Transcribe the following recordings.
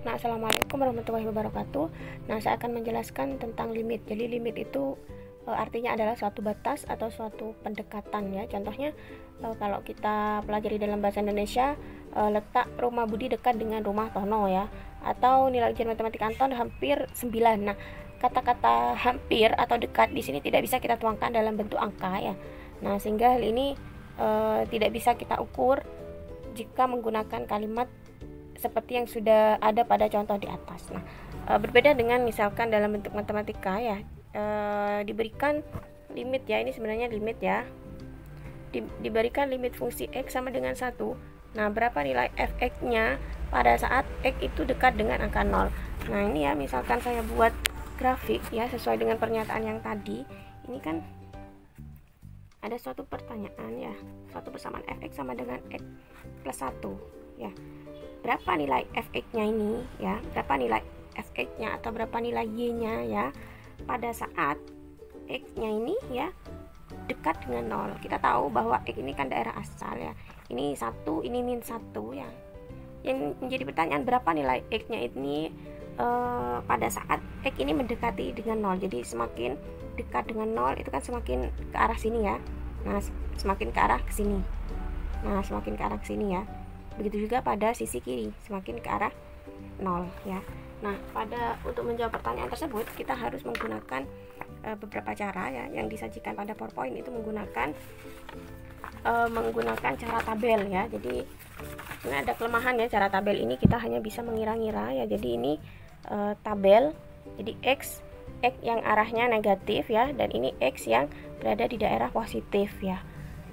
Nah, assalamualaikum warahmatullahi wabarakatuh. Nah, saya akan menjelaskan tentang limit. Jadi limit itu artinya adalah suatu batas atau suatu pendekatan ya. Contohnya kalau kita pelajari dalam bahasa Indonesia, letak rumah Budi dekat dengan rumah Tono ya, atau nilai ujian matematika Anton hampir 9. Nah, kata-kata hampir atau dekat di sini tidak bisa kita tuangkan dalam bentuk angka ya. Nah, sehingga hal ini tidak bisa kita ukur jika menggunakan kalimat seperti yang sudah ada pada contoh di atas. Nah, berbeda dengan misalkan dalam bentuk matematika ya, diberikan limit ya, ini sebenarnya limit ya, diberikan limit fungsi x sama dengan 1. Nah, berapa nilai f(x)-nya pada saat x itu dekat dengan angka 0. Nah, ini ya, misalkan saya buat grafik ya, sesuai dengan pernyataan yang tadi. Ini kan ada suatu pertanyaan ya, suatu persamaan fx sama dengan x plus 1 ya. Berapa nilai fx-nya ini ya, berapa nilai fx-nya atau berapa nilai y-nya ya pada saat x-nya ini ya dekat dengan 0. Kita tahu bahwa x ini kan daerah asal ya, ini 1, ini min 1 ya. Yang menjadi pertanyaan, berapa nilai x-nya ini pada saat x ini mendekati dengan 0. Jadi semakin dekat dengan 0 itu kan semakin ke arah sini ya. Nah, semakin ke arah ke sini. Nah, semakin ke arah ke sini ya. Begitu juga pada sisi kiri, semakin ke arah 0 ya. Nah, untuk menjawab pertanyaan tersebut kita harus menggunakan beberapa cara ya yang disajikan pada PowerPoint. Itu menggunakan cara tabel ya. Jadi ini ada kelemahan ya, cara tabel ini kita hanya bisa mengira-ngira ya. Jadi ini tabel, jadi x yang arahnya negatif ya, dan ini x yang berada di daerah positif ya.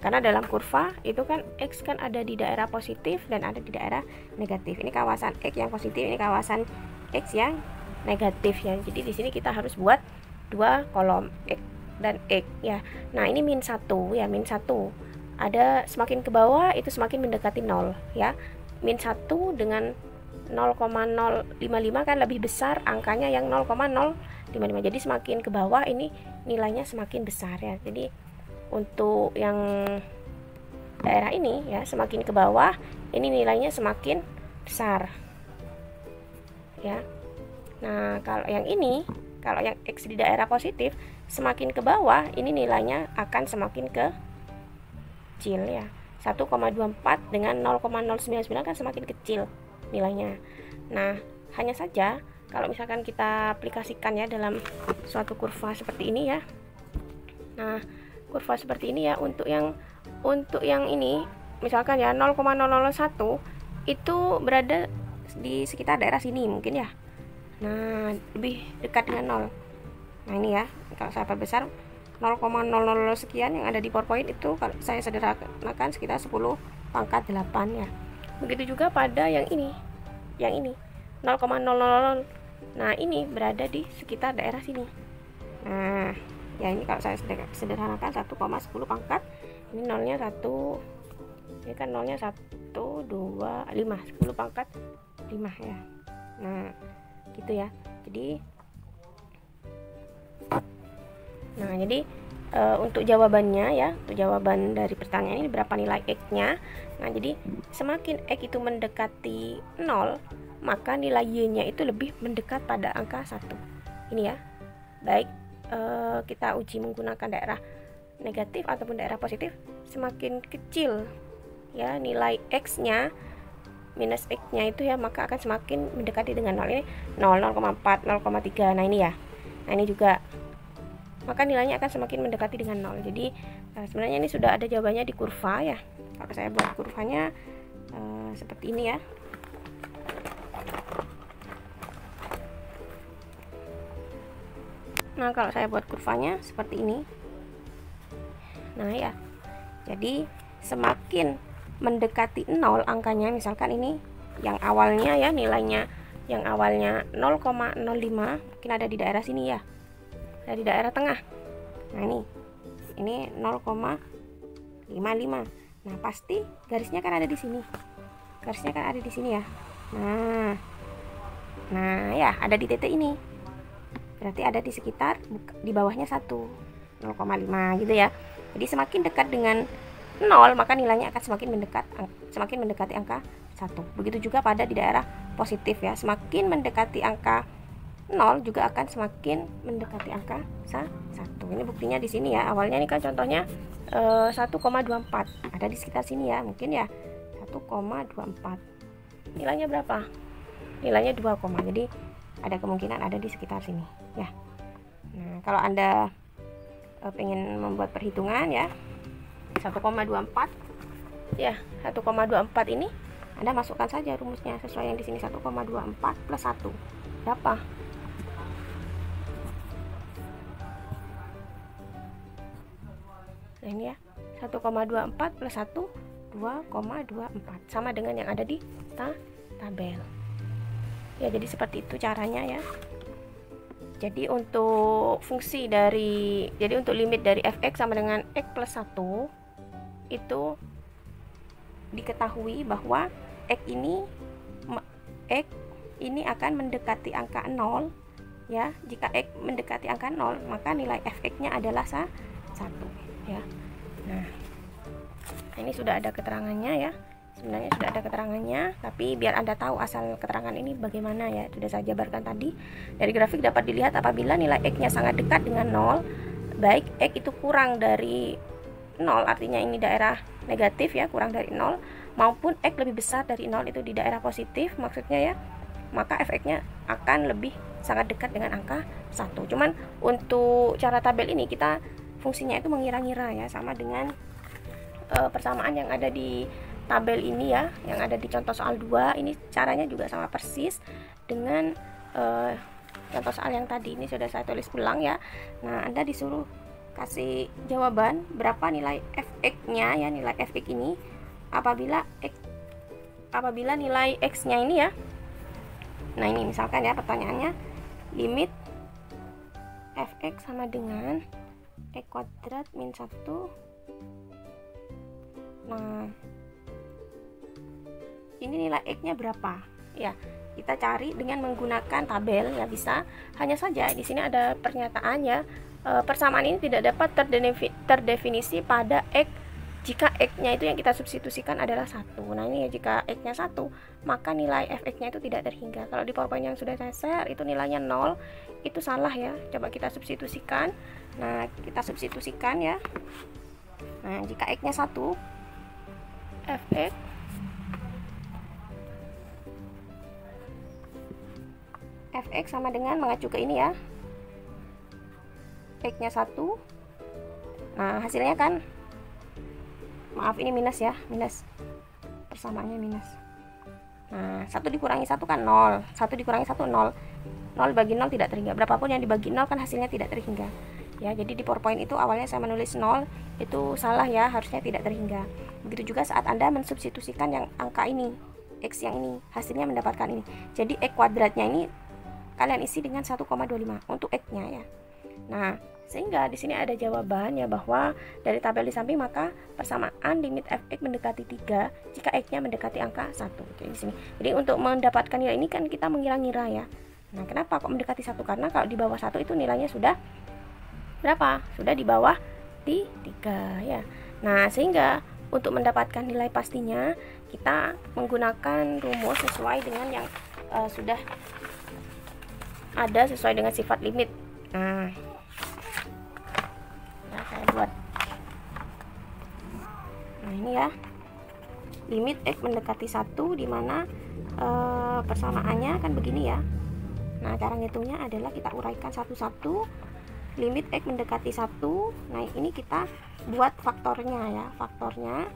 Karena dalam kurva itu kan x kan ada di daerah positif dan ada di daerah negatif. Ini kawasan x yang positif, ini kawasan x yang negatif ya. Jadi di sini kita harus buat dua kolom x dan x ya. Nah, ini min 1 ya, min 1. Ada semakin ke bawah itu semakin mendekati 0 ya. Min 1 dengan 0,055 kan lebih besar angkanya yang 0,055. Jadi semakin ke bawah ini nilainya semakin besar ya. Jadi untuk yang daerah ini ya, semakin ke bawah ini nilainya semakin besar ya. Nah, kalau yang ini, kalau yang x di daerah positif, semakin ke bawah ini nilainya akan semakin kecil ya. 1,24 dengan 0,099 kan semakin kecil nilainya. Nah, hanya saja kalau misalkan kita aplikasikan ya dalam suatu kurva seperti ini ya. Nah, kurva seperti ini ya, untuk yang ini misalkan ya 0,001 itu berada di sekitar daerah sini mungkin ya. Nah, lebih dekat dengan 0. Nah, ini ya, kalau saya perbesar 0,000 sekian yang ada di PowerPoint itu kalau saya sederhanakan sekitar 10 pangkat 8 ya. Begitu juga pada yang ini 0,000. Nah, ini berada di sekitar daerah sini. Nah, ya ini kalau saya sederhanakan 1,10 pangkat, ini nolnya 1, ini kan nolnya 1, 2, 5, 10 pangkat 5 ya. Nah, gitu ya. Jadi untuk jawabannya ya, untuk jawaban dari pertanyaan ini berapa nilai x-nya. Nah, jadi semakin x itu mendekati 0, maka nilai y-nya itu lebih mendekat pada angka 1. Ini ya. Baik kita uji menggunakan daerah negatif ataupun daerah positif, semakin kecil ya nilai x-nya, minus x-nya itu ya, maka akan semakin mendekati dengan 0. Ini 0, 0,4, 0,3. Nah, ini ya. Nah, ini juga, maka nilainya akan semakin mendekati dengan 0. Jadi sebenarnya ini sudah ada jawabannya di kurva ya. Kalau saya buat kurvanya seperti ini ya. Nah, kalau saya buat kurvanya seperti ini. Nah, ya. Jadi semakin mendekati 0 angkanya, misalkan ini yang awalnya ya, nilainya yang awalnya 0,05 mungkin ada di daerah sini ya. Ada di daerah tengah. Nah, ini 0,55. Nah, pasti garisnya kan ada di sini. Garisnya kan ada di sini ya. Nah ya, ada di titik ini. Berarti ada di sekitar di bawahnya 1, 0,5 gitu ya. Jadi semakin dekat dengan 0 maka nilainya akan semakin mendekati angka 1. Begitu juga pada di daerah positif ya. Semakin mendekati angka 0 juga akan semakin mendekati angka 1. Ini buktinya di sini ya. Awalnya ini kan contohnya 1,24 ada di sekitar sini ya, mungkin ya 1,24. Nilainya berapa? Nilainya 2, jadi ada kemungkinan ada di sekitar sini ya. Nah, kalau Anda pengen membuat perhitungan ya 1,24 ya, 1,24 ini Anda masukkan saja rumusnya sesuai yang di sini, 1,24 plus 1 berapa? Nah ini ya, 1,24 plus 1 2,24 sama dengan yang ada di tabel ya. Jadi seperti itu caranya ya. Jadi untuk fungsi dari, jadi untuk limit dari fx sama dengan x plus 1 itu diketahui bahwa x ini akan mendekati angka 0 ya. Jika x mendekati angka 0 maka nilai fx nya adalah 1 ya. Nah, ini sudah ada keterangannya ya. Sebenarnya sudah ada keterangannya, tapi biar Anda tahu asal keterangan ini bagaimana ya, sudah saya jabarkan tadi. Dari grafik dapat dilihat apabila nilai x-nya sangat dekat dengan 0, baik x itu kurang dari 0, artinya ini daerah negatif ya, kurang dari 0, maupun x lebih besar dari 0 itu di daerah positif maksudnya ya, maka fx-nya akan lebih sangat dekat dengan angka 1. Cuman untuk cara tabel ini kita fungsinya itu mengira-ngira ya, sama dengan persamaan yang ada di tabel ini ya, yang ada di contoh soal 2. Ini caranya juga sama persis dengan contoh soal yang tadi. Ini sudah saya tulis ulang ya. Nah, Anda disuruh kasih jawaban berapa nilai fx-nya ya, nilai fx ini apabila nilai x-nya ini ya. Nah, ini misalkan ya pertanyaannya, limit fx sama dengan x kuadrat min 1. Nah, ini nilai x-nya berapa? Ya, kita cari dengan menggunakan tabel ya, bisa. Hanya saja di sini ada pernyataan ya, persamaan ini tidak dapat terdefinisi pada x jika x-nya itu yang kita substitusikan adalah 1. Nah, ini ya, jika x-nya 1, maka nilai fx-nya itu tidak terhingga. Kalau di PowerPoint yang sudah saya share itu nilainya 0, itu salah ya. Coba kita substitusikan. Nah, kita substitusikan ya. Nah, jika x-nya 1, fx sama dengan mengacu ke ini ya, x-nya 1. Nah, hasilnya kan, maaf ini minus ya, minus, persamaannya minus. Nah, 1 dikurangi 1 kan 0, 1 dikurangi 1 0, 0 bagi 0 tidak terhingga, berapapun yang dibagi 0 kan hasilnya tidak terhingga ya. Jadi di PowerPoint itu awalnya saya menulis 0, itu salah ya, harusnya tidak terhingga. Begitu juga saat Anda mensubstitusikan yang angka ini, x yang ini, hasilnya mendapatkan ini. Jadi x kuadratnya ini kalian isi dengan 1,25 untuk x-nya ya. Nah, sehingga di sini ada jawaban ya, bahwa dari tabel di samping maka persamaan limit fx mendekati 3 jika x-nya mendekati angka 1. Oke, di sini. Jadi untuk mendapatkan nilai ini kan kita mengira-ngira ya. Nah, kenapa kok mendekati 1? Karena kalau di bawah 1 itu nilainya sudah berapa? Sudah di bawah di 3 ya. Nah, sehingga untuk mendapatkan nilai pastinya kita menggunakan rumus sesuai dengan yang sudah ada sesuai dengan sifat limit. Nah, saya buat. Nah, ini ya. Limit x mendekati 1 di mana persamaannya kan begini ya. Nah, cara ngitungnya adalah kita uraikan satu-satu. Limit x mendekati 1. Nah, ini kita buat faktornya ya, faktornya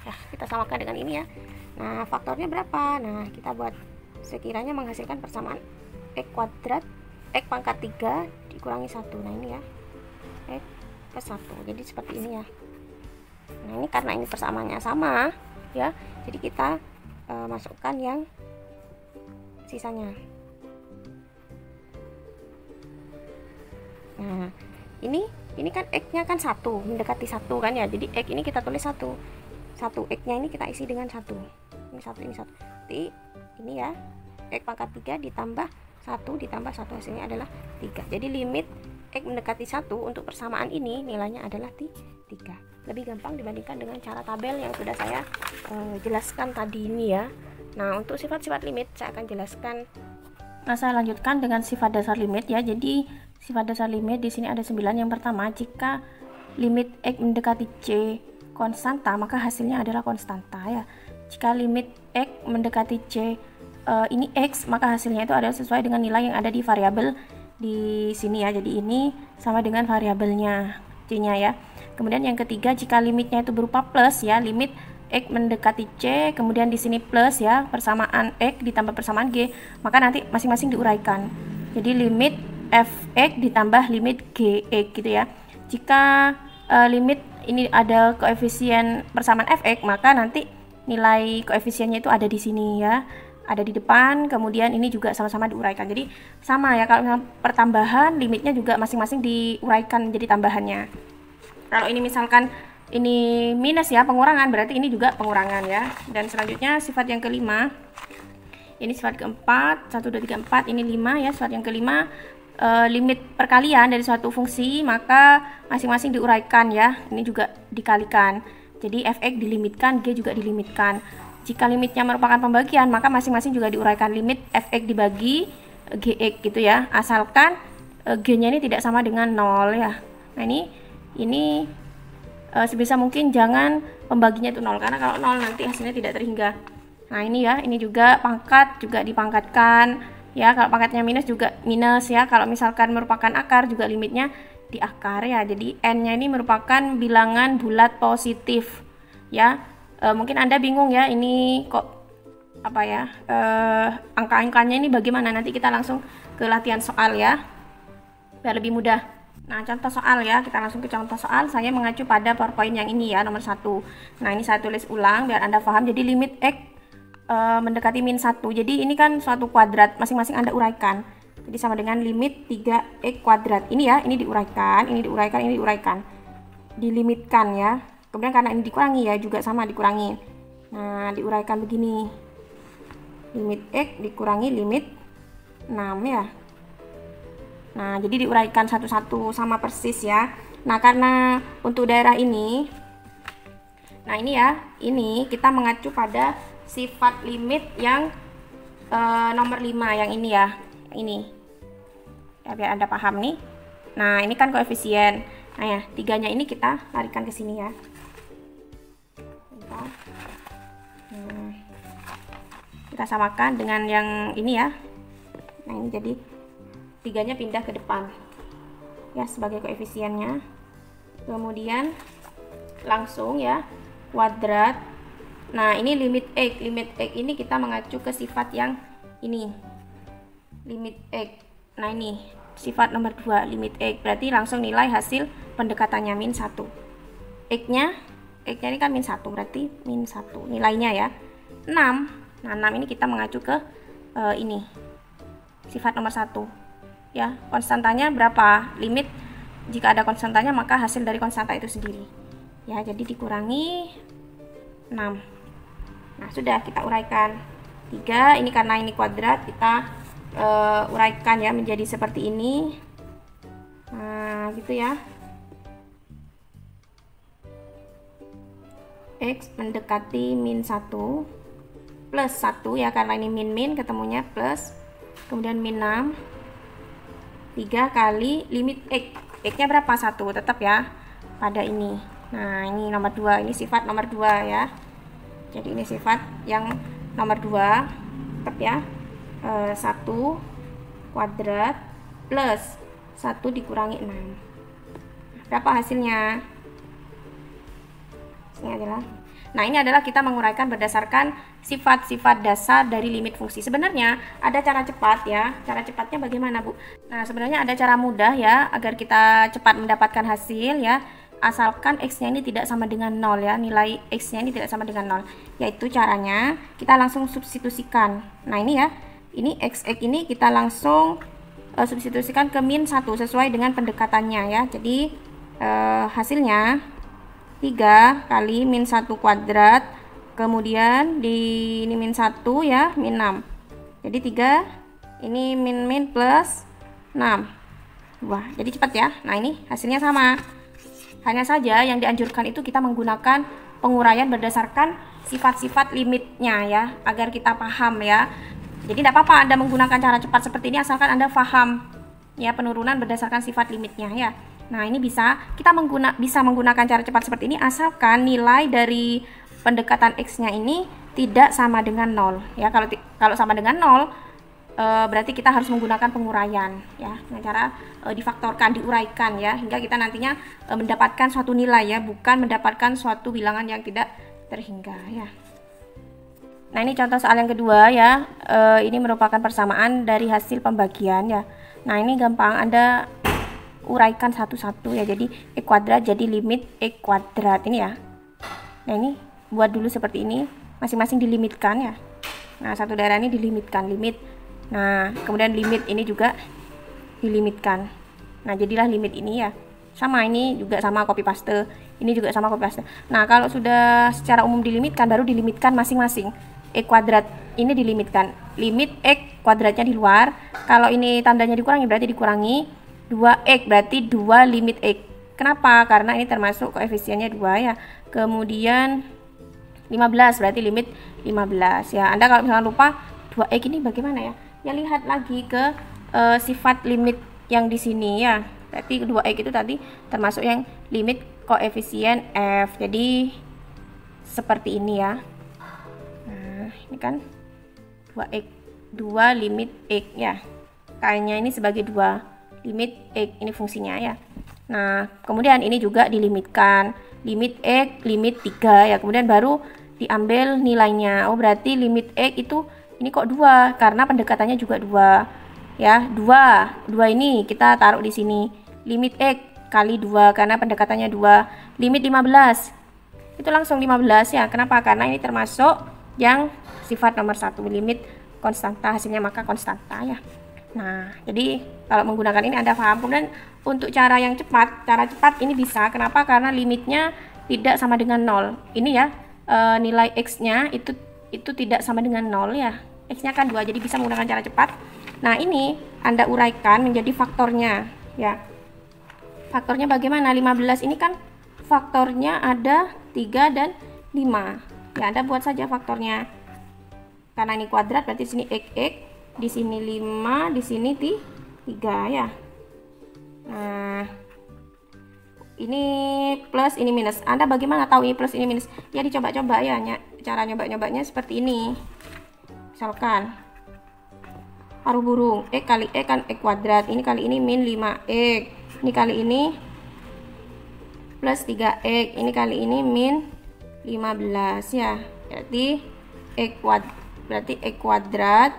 ya, kita samakan dengan ini ya. Nah, faktornya berapa? Nah, kita buat sekiranya menghasilkan persamaan x kuadrat x pangkat 3 dikurangi 1. Nah, ini ya, x plus 1. Jadi seperti ini ya. Nah, ini karena ini persamaannya sama ya, jadi kita masukkan yang sisanya. Nah, ini kan x-nya kan 1, mendekati 1 kan ya. Jadi x ini kita tulis 1. X-nya ini kita isi dengan 1. Ini 1, ini 1. Jadi ini ya, x pangkat 3 ditambah 1 ditambah 1, hasilnya adalah 3. Jadi limit x mendekati 1 untuk persamaan ini nilainya adalah 3. Lebih gampang dibandingkan dengan cara tabel yang sudah saya jelaskan tadi ini ya. Nah, untuk sifat-sifat limit saya akan jelaskan. Nah, saya lanjutkan dengan sifat dasar limit ya. Jadi sifat dasar limit di sini ada 9. Yang pertama, jika limit X mendekati C konstanta, maka hasilnya adalah konstanta ya. Jika limit X mendekati C ini X, maka hasilnya itu adalah sesuai dengan nilai yang ada di variabel di sini ya. Jadi ini sama dengan variabelnya C-nya ya. Kemudian yang ketiga, jika limitnya itu berupa plus ya, limit X mendekati C, kemudian di sini plus ya, persamaan X ditambah persamaan G, maka nanti masing-masing diuraikan. Jadi limit Fx ditambah limit Gx gitu ya. Jika limit ini ada koefisien persamaan Fx, maka nanti nilai koefisiennya itu ada di sini ya, ada di depan, kemudian ini juga sama-sama diuraikan. Jadi sama ya, kalau misalnya pertambahan limitnya juga masing-masing diuraikan jadi tambahannya. Kalau ini misalkan ini minus ya, pengurangan, berarti ini juga pengurangan ya. Dan selanjutnya sifat yang kelima, ini sifat keempat, 1, 2, 3, 4, ini 5 ya. Sifat yang kelima, limit perkalian dari suatu fungsi, maka masing-masing diuraikan ya, ini juga dikalikan. Jadi fx dilimitkan, g juga dilimitkan. Jika limitnya merupakan pembagian, maka masing-masing juga diuraikan, limit fx dibagi gx gitu ya, asalkan g-nya ini tidak sama dengan 0 ya. Nah ini sebisa mungkin jangan pembaginya itu 0, karena kalau 0 nanti hasilnya tidak terhingga. Nah ini ya, ini juga pangkat juga dipangkatkan ya, kalau pangkatnya minus juga minus ya. Kalau misalkan merupakan akar juga limitnya di akar ya. Jadi n nya ini merupakan bilangan bulat positif ya. Mungkin Anda bingung ya, ini kok apa ya, angka-angkanya ini bagaimana. Nanti kita langsung ke latihan soal ya, biar lebih mudah. Nah, contoh soal ya, kita langsung ke contoh soal. Saya mengacu pada PowerPoint yang ini ya, nomor 1. Nah, ini saya tulis ulang biar Anda paham. Jadi limit X mendekati min 1. Jadi ini kan suatu kuadrat, masing-masing Anda uraikan. Jadi sama dengan limit 3x kuadrat. Ini ya, ini diuraikan, ini diuraikan, ini diuraikan. Dilimitkan ya. Kemudian karena ini dikurangi ya, juga sama dikurangi. Nah, diuraikan begini. Limit X dikurangi limit 6 ya. Nah, jadi diuraikan satu-satu sama persis ya. Nah, karena untuk daerah ini, nah ini ya, ini kita mengacu pada sifat limit yang nomor 5 yang ini ya, ini ya, biar Anda paham nih. Nah, ini kan koefisien. Nah ya, 3-nya ini kita larikan ke sini ya. Kita samakan dengan yang ini ya. Nah, ini jadi 3-nya pindah ke depan ya sebagai koefisiennya. Kemudian langsung ya, kuadrat. Nah, ini limit X ini kita mengacu ke sifat yang ini, limit X. Nah, ini sifat nomor 2, limit X, berarti langsung nilai hasil pendekatannya min 1. X-nya ini kan min 1, berarti min 1 nilainya ya, 6. Nah, 6 ini kita mengacu ke ini sifat nomor 1 ya. Konstantanya berapa? Limit, jika ada konstantanya maka hasil dari konstanta itu sendiri ya. Jadi dikurangi 6. Nah, sudah kita uraikan 3. Ini karena ini kuadrat, kita uraikan ya menjadi seperti ini. Nah, gitu ya. X mendekati min 1 plus 1 ya, karena ini min ketemunya plus, kemudian min 6, 3 kali limit X. X-nya berapa? 1 tetap ya pada ini. Nah, ini nomor 2, ini sifat nomor 2 ya. Jadi ini sifat yang nomor 2 tetap ya. 1 kuadrat plus 1 dikurangi 6. Berapa hasilnya? Hasilnya adalah, nah ini adalah kita menguraikan berdasarkan sifat-sifat dasar dari limit fungsi. Sebenarnya ada cara cepat ya. Cara cepatnya bagaimana, Bu? Nah, sebenarnya ada cara mudah ya agar kita cepat mendapatkan hasil ya. Asalkan X-nya ini tidak sama dengan 0 ya, nilai X-nya ini tidak sama dengan 0. Yaitu caranya kita langsung substitusikan. Nah, ini ya. Ini X ini kita langsung substitusikan ke min 1 sesuai dengan pendekatannya ya. Jadi hasilnya 3 kali min 1 kuadrat, kemudian di ini min 1 ya, min 6. Jadi 3 ini min plus 6. Wah, jadi cepat ya. Nah, ini hasilnya sama. Hanya saja yang dianjurkan itu kita menggunakan penguraian berdasarkan sifat-sifat limitnya ya, agar kita paham ya. Jadi tidak apa-apa Anda menggunakan cara cepat seperti ini asalkan Anda paham ya penurunan berdasarkan sifat limitnya ya. Nah, ini kita bisa menggunakan cara cepat seperti ini asalkan nilai dari pendekatan X-nya ini tidak sama dengan 0 ya. Kalau sama dengan 0 berarti kita harus menggunakan penguraian ya, dengan cara difaktorkan, diuraikan ya, hingga kita nantinya mendapatkan suatu nilai ya, bukan mendapatkan suatu bilangan yang tidak terhingga ya. Nah, ini contoh soal yang kedua ya. Ini merupakan persamaan dari hasil pembagian ya. Nah, ini gampang Anda uraikan satu-satu ya. Jadi X kuadrat jadi limit X kuadrat ini ya. Nah, ini buat dulu seperti ini, masing-masing dilimitkan ya. Nah, satu daerah ini dilimitkan, limit. Nah, kemudian limit ini juga dilimitkan. Nah, jadilah limit ini ya. Sama, ini juga sama copy paste. Ini juga sama copy paste. Nah, kalau sudah secara umum dilimitkan, baru dilimitkan masing-masing. X kuadrat ini dilimitkan, limit X kuadratnya di luar. Kalau ini tandanya dikurangi berarti dikurangi 2X, berarti 2 limit X. Kenapa? Karena ini termasuk koefisiennya 2 ya. Kemudian 15 berarti limit 15 ya. Anda kalau misalnya lupa 2X ini bagaimana ya? Ya lihat lagi ke sifat limit yang di sini ya. Berarti 2X itu tadi termasuk yang limit koefisien F. Jadi seperti ini ya. Nah, ini kan 2X, 2 limit X ya. K-nya ini sebagai 2 limit X, ini fungsinya ya. Nah, kemudian ini juga dilimitkan, limit X, limit 3 ya. Kemudian baru diambil nilainya. Oh, berarti limit X itu ini kok 2 karena pendekatannya juga 2 ya. 2 ini kita taruh di sini. Limit X kali 2 karena pendekatannya 2. Limit 15 itu langsung 15 ya. Kenapa? Karena ini termasuk yang sifat nomor 1, limit konstanta, hasilnya maka konstanta ya. Nah, jadi kalau menggunakan ini Anda paham. Kemudian untuk cara yang cepat, cara cepat ini bisa. Kenapa? Karena limitnya tidak sama dengan 0. Ini ya, nilai X-nya itu tidak sama dengan 0 ya. X-nya kan 2, jadi bisa menggunakan cara cepat. Nah, ini Anda uraikan menjadi faktornya ya. Faktornya bagaimana? 15 ini kan faktornya ada 3 dan 5. Ya, Anda buat saja faktornya. Karena ini kuadrat berarti di sini X, di sini 5, di sini 3 ya. Nah, ini plus, ini minus. Anda bagaimana tahu ini plus, ini minus? Ya dicoba-coba ya, cara nyoba-nyobanya seperti ini. Misalkan paruh burung, X kali X kan X kuadrat. Ini kali ini min 5X. Ini kali ini plus 3X. Ini kali ini min 15 ya. Berarti X kuadrat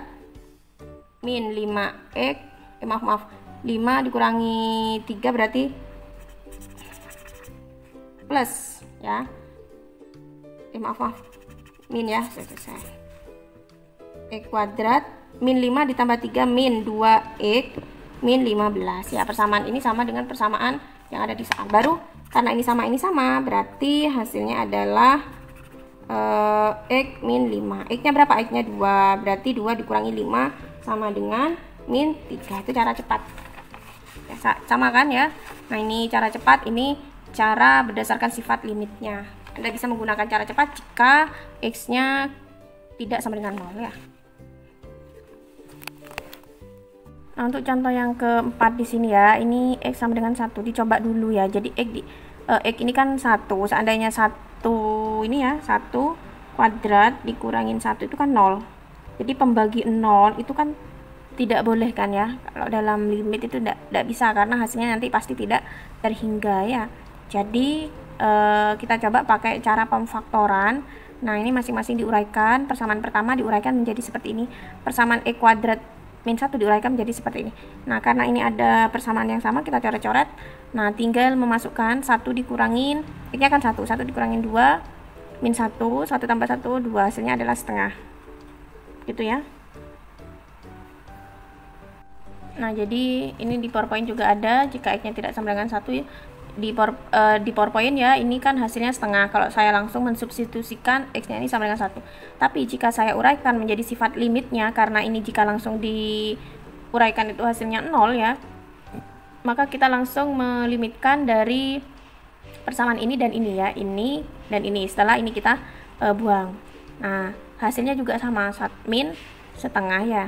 min 5X, maaf 5 dikurangi 3 berarti plus ya. Maaf min ya, selesai. X kuadrat min 5 ditambah 3 min 2X min 15 ya. Persamaan ini sama dengan persamaan yang ada di soal. Baru karena ini sama berarti hasilnya adalah X min 5. X nya berapa? X nya 2, berarti 2 dikurangi 5 sama dengan min 3. Itu cara cepat ya, sama kan ya. Nah, ini cara cepat, ini cara berdasarkan sifat limitnya. Anda bisa menggunakan cara cepat jika X nya tidak sama dengan 0 ya. Nah, untuk contoh yang keempat di sini ya, ini X sama dengan 1, dicoba dulu ya. Jadi X ini kan 1, seandainya 1 ini ya, 1 kuadrat dikurangin 1 itu kan 0. Jadi pembagi 0 itu kan tidak boleh kan ya. Kalau dalam limit itu tidak bisa karena hasilnya nanti pasti tidak terhingga ya. Jadi kita coba pakai cara pemfaktoran. Nah, ini masing-masing diuraikan. Persamaan pertama diuraikan menjadi seperti ini. Persamaan X kuadrat min 1 diuraikan menjadi seperti ini. Nah, karena ini ada persamaan yang sama, kita coret-coret. Nah, tinggal memasukkan 1 dikurangin, X-nya kan 1 dikurangin 2, min 1, 1 tambah 1, 2, hasilnya adalah setengah. Gitu ya. Nah, jadi ini di PowerPoint juga ada, jika X-nya tidak sama dengan 1 ya. Di PowerPoint ya, ini kan hasilnya setengah. Kalau saya langsung mensubstitusikan X-nya ini sama dengan 1. Tapi jika saya uraikan menjadi sifat limitnya, karena ini jika langsung diuraikan itu hasilnya 0 ya, maka kita langsung melimitkan dari persamaan ini dan ini ya, ini dan ini. Setelah ini kita buang. Nah, hasilnya juga sama, min setengah ya.